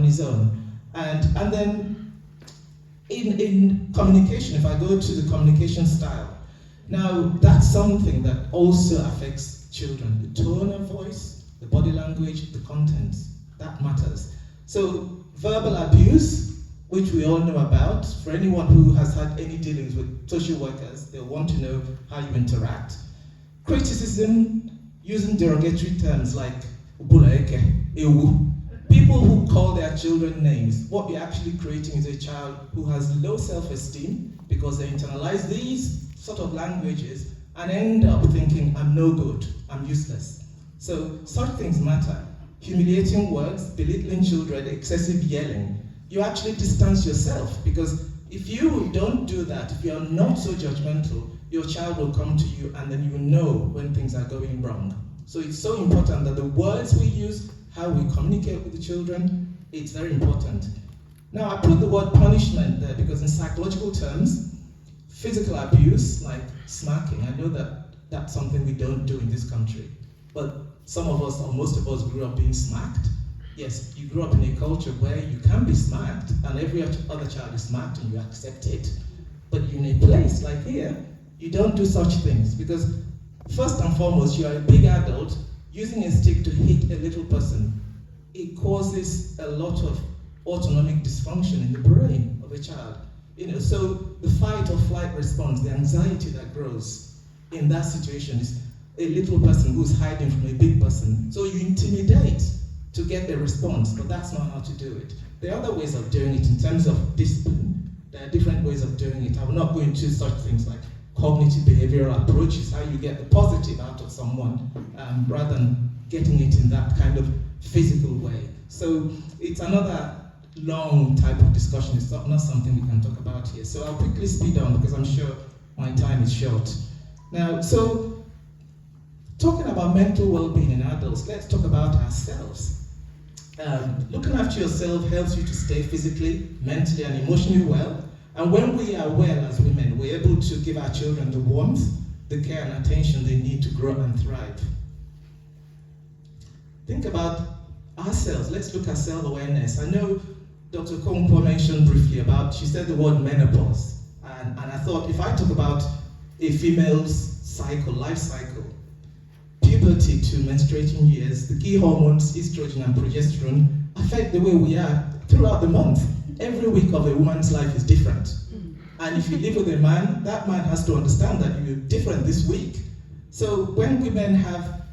his own. And then in communication, if I go to the communication style, now that's something that also affects children. The tone of voice, the body language, the content, that matters. So verbal abuse, which we all know about, for anyone who has had any dealings with social workers, they'll want to know how you interact. Criticism, using derogatory terms like "ubulaeke," "ewu." People who call their children names, what you're actually creating is a child who has low self-esteem because they internalize these sort of languages and end up thinking, I'm no good, I'm useless. So such things matter. Humiliating words, belittling children, excessive yelling. You actually distance yourself, because if you don't do that, if you're not so judgmental, your child will come to you and then you will know when things are going wrong. So it's so important that the words we use, how we communicate with the children, it's very important. Now I put the word punishment there because in psychological terms, physical abuse, like smacking, I know that that's something we don't do in this country, but some of us, or most of us, grew up being smacked. Yes, you grew up in a culture where you can be smacked and every other child is smacked and you accept it. But in a place like here, you don't do such things because first and foremost, you are a big adult using a stick to hit a little person. It causes a lot of autonomic dysfunction in the brain of a child. So the fight or flight response, the anxiety that grows in that situation is a little person who's hiding from a big person. So you intimidate to get a response, but that's not how to do it. There are other ways of doing it in terms of discipline. There are different ways of doing it. I will not go into such things like cognitive behavioral approaches, how you get the positive out of someone rather than getting it in that kind of physical way. So it's another long type of discussion. It's not something we can talk about here. So I'll quickly speed on because I'm sure my time is short. Now, so talking about mental well-being in adults, let's talk about ourselves. Looking after yourself helps you to stay physically, mentally, and emotionally well. And when we are well as women, we're able to give our children the warmth, the care and attention they need to grow and thrive. Think about ourselves. Let's look at self-awareness. I know Dr. Konkwo mentioned briefly about, she said the word menopause. And I thought if I talk about a female's cycle, life cycle, puberty to menstruating years, the key hormones, estrogen and progesterone, affect the way we are throughout the month. Every week of a woman's life is different. And if you live with a man, that man has to understand that you're different this week. So when women have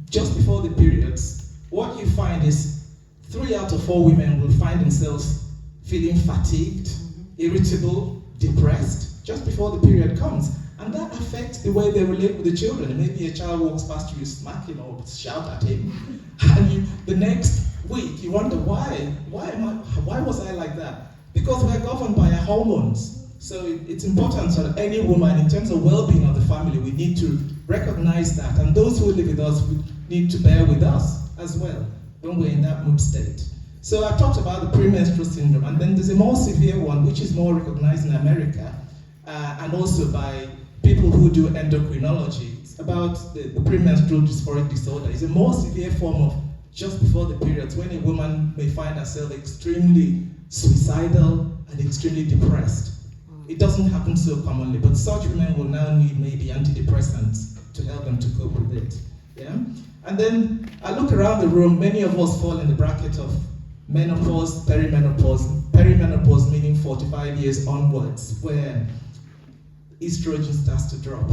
just before the periods, what you find is 3 out of 4 women will find themselves feeling fatigued, irritable, depressed, just before the period comes. And that affects the way they relate with the children. Maybe a child walks past you, smack him or shout at him. And the next week, you wonder, why was I like that? Because we're governed by our hormones. So it's important that any woman, in terms of well-being of the family, we need to recognize that. And those who live with us need to bear with us as well when we're in that mood state. So I talked about the premenstrual syndrome, and then there's a more severe one, which is more recognized in America, and also by people who do endocrinology. It's about the premenstrual dysphoric disorder. It's a more severe form of just before the periods, when a woman may find herself extremely suicidal and extremely depressed. It doesn't happen so commonly, but such women will now need maybe antidepressants to help them to cope with it. Yeah? And then I look around the room, many of us fall in the bracket of menopause, perimenopause. Perimenopause meaning 45 years onwards, where estrogen starts to drop.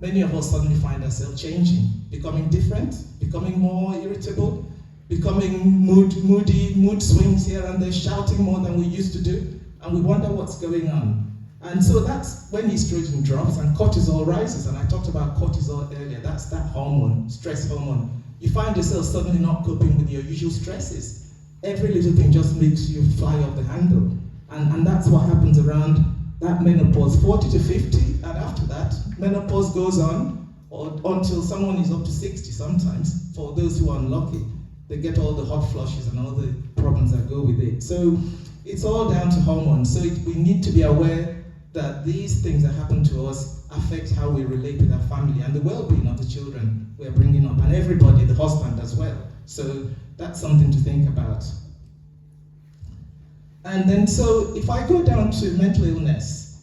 Many of us suddenly find ourselves changing, becoming different, becoming more irritable, becoming moody, mood swings here and there, shouting more than we used to do, and we wonder what's going on. And so that's when estrogen drops and cortisol rises, and I talked about cortisol earlier. That's that hormone, stress hormone. You find yourself suddenly not coping with your usual stresses. Every little thing just makes you fly off the handle. And that's what happens around that menopause, 40 to 50, and after that, menopause goes on until someone is up to 60 sometimes. For those who are unlucky, they get all the hot flushes and all the problems that go with it. So it's all down to hormones. So we need to be aware that these things that happen to us affect how we relate with our family and the well-being of the children we're bringing up, and everybody, the husband as well. So that's something to think about. And then, so if I go down to mental illness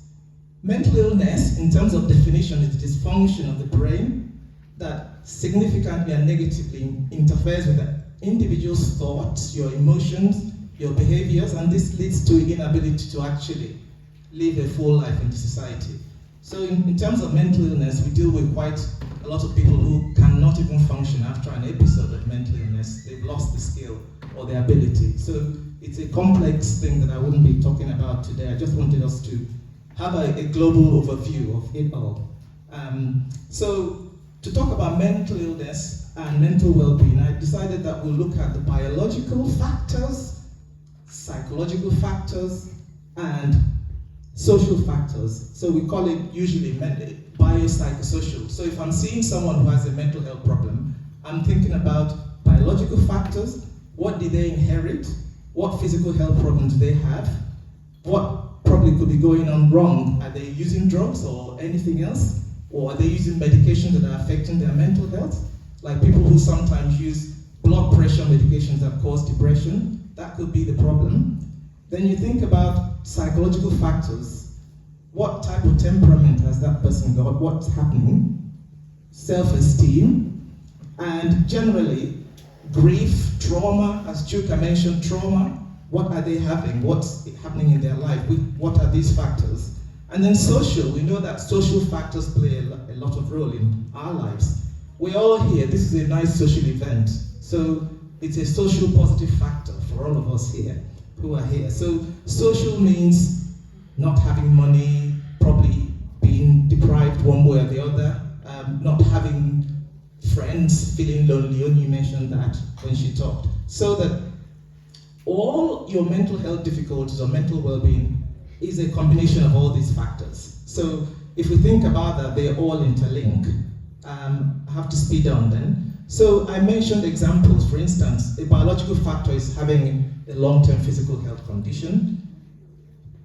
in terms of definition is dysfunction of the brain that significantly and negatively interferes with the individual's thoughts, your emotions, your behaviors, and this leads to inability to actually live a full life in society. So in terms of mental illness, we deal with quite a lot of people who cannot even function after an episode of mental illness. They've lost the skill or the ability. So it's a complex thing that I wouldn't be talking about today. I just wanted us to have a global overview of it all. So to talk about mental illness and mental well-being, I decided that we'll look at the biological factors, psychological factors, and social factors. So we call it usually biopsychosocial. So if I'm seeing someone who has a mental health problem, I'm thinking about biological factors. What did they inherit? What physical health problems do they have? What probably could be going on wrong? Are they using drugs or anything else? Or are they using medications that are affecting their mental health? Like people who sometimes use blood pressure medications that cause depression, that could be the problem. Then you think about psychological factors. What type of temperament has that person got? What's happening? Self-esteem, and generally, grief, trauma, as Chuka mentioned, trauma. What are they having? What's happening in their life? What are these factors? And then social, we know that social factors play a lot of role in our lives. We're all here, this is a nice social event. So it's a social positive factor for all of us here who are here. So social means not having money, probably being deprived one way or the other, not having friends, feeling lonely. You mentioned that when she talked. So that all your mental health difficulties or mental well-being is a combination of all these factors. So if we think about that, they're all interlinked. I have to speed on then. So I mentioned examples. For instance, a biological factor is having a long-term physical health condition.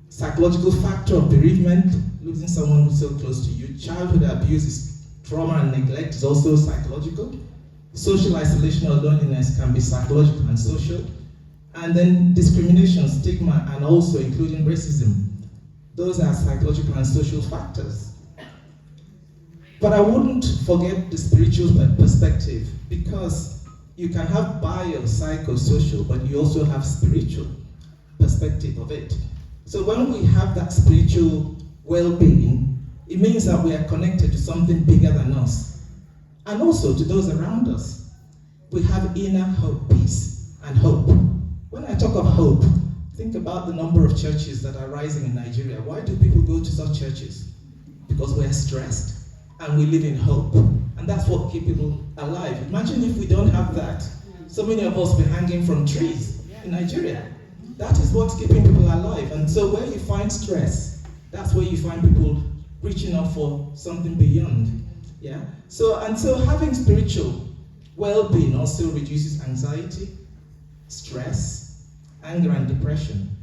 Psychological factor of bereavement, losing someone who's so close to you. Childhood abuse is trauma and neglect is also psychological. Social isolation or loneliness can be psychological and social. And then discrimination, stigma, and also including racism. Those are psychological and social factors. But I wouldn't forget the spiritual perspective, because you can have biopsychosocial, but you also have spiritual perspective of it. So when we have that spiritual well-being, it means that we are connected to something bigger than us, and also to those around us. We have inner hope, peace, and hope. When I talk of hope, think about the number of churches that are rising in Nigeria. Why do people go to such churches? Because we're stressed and we live in hope. And that's what keeps people alive. Imagine if we don't have that. So many of us will be hanging from trees in Nigeria. That is what's keeping people alive. And so where you find stress, that's where you find people reaching out for something beyond. Yeah. So having spiritual well-being also reduces anxiety, stress, anger, and depression.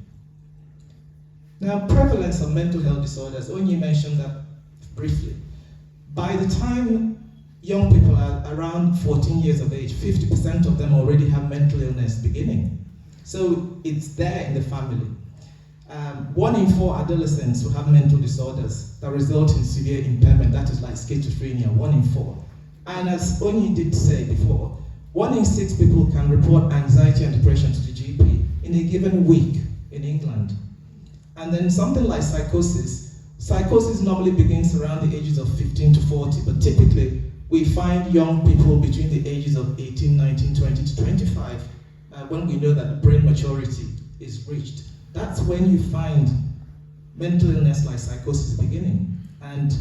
Now, prevalence of mental health disorders, Onyi mentioned that briefly. By the time young people are around 14 years of age, 50% of them already have mental illness beginning. So it's there in the family. 1 in 4 adolescents will have mental disorders that result in severe impairment. That is like schizophrenia, 1 in 4. And as Onyi did say before, 1 in 6 people can report anxiety and depression to the GP in a given week in England. And then something like psychosis. Psychosis normally begins around the ages of 15 to 40, but typically we find young people between the ages of 18, 19, 20 to 25 when we know that the brain maturity is reached. That's when you find mental illness like psychosis beginning. And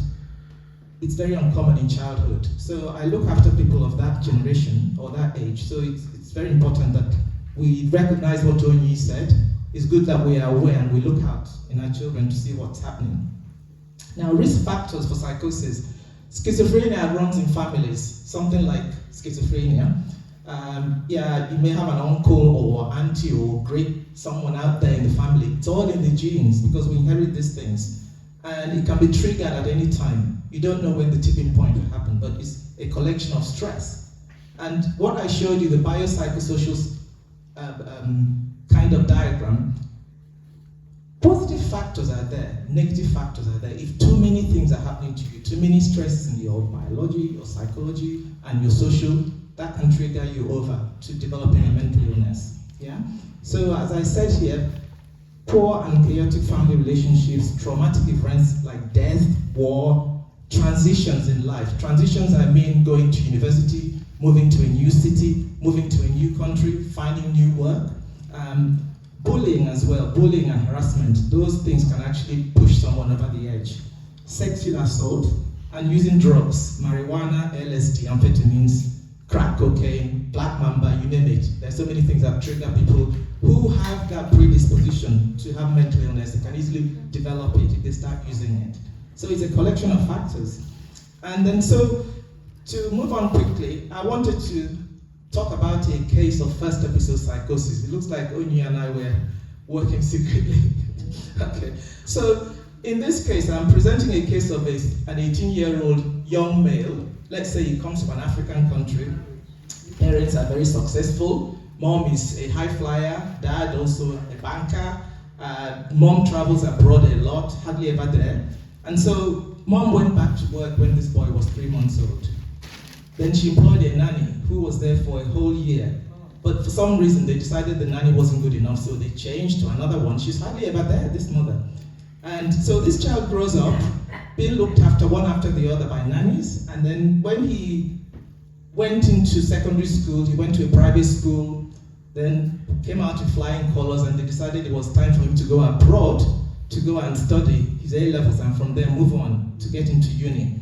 it's very uncommon in childhood. So I look after people of that generation or that age. So it's very important that we recognize what Onyi said. It's good that we are aware and we look out in our children to see what's happening. Now, risk factors for psychosis. Schizophrenia runs in families, something like schizophrenia. You may have an uncle or auntie or someone out there in the family. It's all in the genes because we inherit these things. And it can be triggered at any time. You don't know when the tipping point will happen, but it's a collection of stress. And what I showed you, the biopsychosocial kind of diagram, factors are there, negative factors are there. If too many things are happening to you, too many stresses in your biology, your psychology, and your social, that can trigger you over to developing a mental illness. Yeah? So as I said here, poor and chaotic family relationships, traumatic events like death, war, transitions in life. Transitions, I mean going to university, moving to a new city, moving to a new country, finding new work. Bullying as well, bullying and harassment, those things can actually push someone over the edge. Sexual assault and using drugs, marijuana, LSD, amphetamines, crack cocaine, black mamba, you name it. There's so many things that trigger people who have that predisposition to have mental illness. They can easily develop it if they start using it. So it's a collection of factors. And then so, to move on quickly, I wanted to talk about a case of first episode psychosis. It looks like Onyi and I were working secretly. Okay, so in this case, I'm presenting a case of an 18-year-old young male. Let's say he comes from an African country. Parents are very successful. Mom is a high flyer, dad also a banker. Mom travels abroad a lot, hardly ever there. And so mom went back to work when this boy was 3 months old. Then she employed a nanny who was there for a whole year. But for some reason, they decided the nanny wasn't good enough, so they changed to another one. She's hardly ever there, this mother. And so this child grows up, being looked after one after the other by nannies. And then when he went into secondary school, he went to a private school, then came out with flying colors, and they decided it was time for him to go abroad to go and study his A-levels and from there move on to get into uni.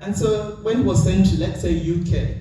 And so when he was sent to, let's say, UK,